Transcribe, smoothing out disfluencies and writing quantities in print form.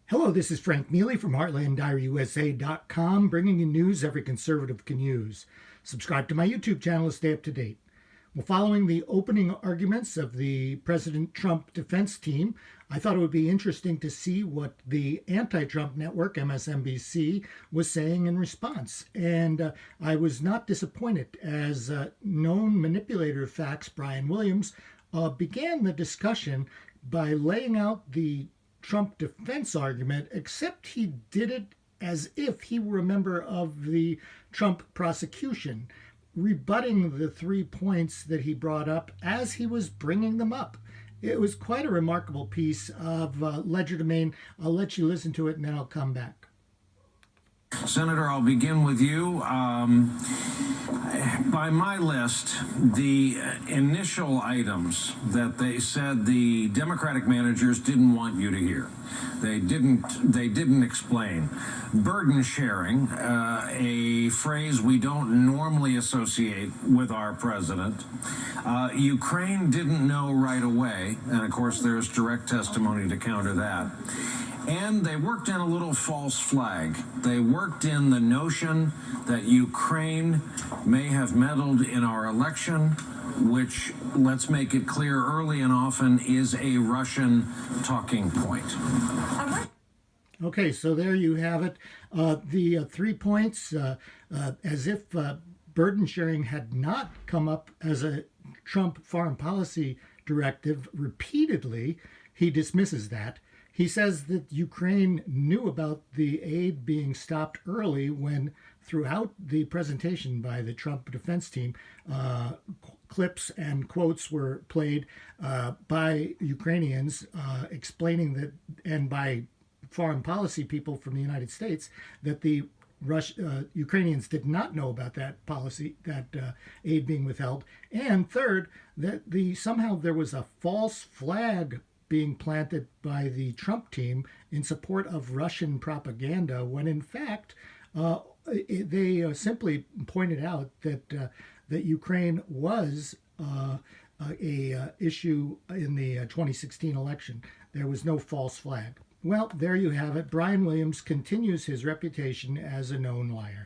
Hello, this is Frank Neely from HeartlandDiaryUSA.com, bringing you news every conservative can use. Subscribe to my YouTube channel to stay up to date. Well, following the opening arguments of the President Trump defense team, I thought it would be interesting to see what the anti-Trump network, MSNBC, was saying in response. And I was not disappointed, as known manipulator of facts, Brian Williams, began the discussion by laying out the Trump defense argument, except he did it as if he were a member of the Trump prosecution, rebutting the 3 points that he brought up as he was bringing them up. It was quite a remarkable piece of legerdemain. I'll let you listen to it and then I'll come back. Senator, I'll begin with you. By my list, the initial items that they said the Democratic managers didn't want you to hear. They didn't explain. Burden sharing, a phrase we don't normally associate with our president. Ukraine didn't know right away, and of course there's direct testimony to counter that. And they worked in a little false flag. They worked in the notion that Ukraine may have meddled in our election, which, let's make it clear early and often, is a Russian talking point. Okay, so there you have it. The 3 points, as if burden sharing had not come up as a Trump foreign policy directive repeatedly, he dismisses that. He says that Ukraine knew about the aid being stopped early when, throughout the presentation by the Trump defense team, clips and quotes were played by Ukrainians explaining that, and by foreign policy people from the United States, that the Ukrainians did not know about that policy, that aid being withheld. And third, that somehow there was a false flag being planted by the Trump team in support of Russian propaganda, when in fact they simply pointed out that Ukraine was a issue in the 2016 election. There was no false flag. Well, there you have it. Brian Williams continues his reputation as a known liar.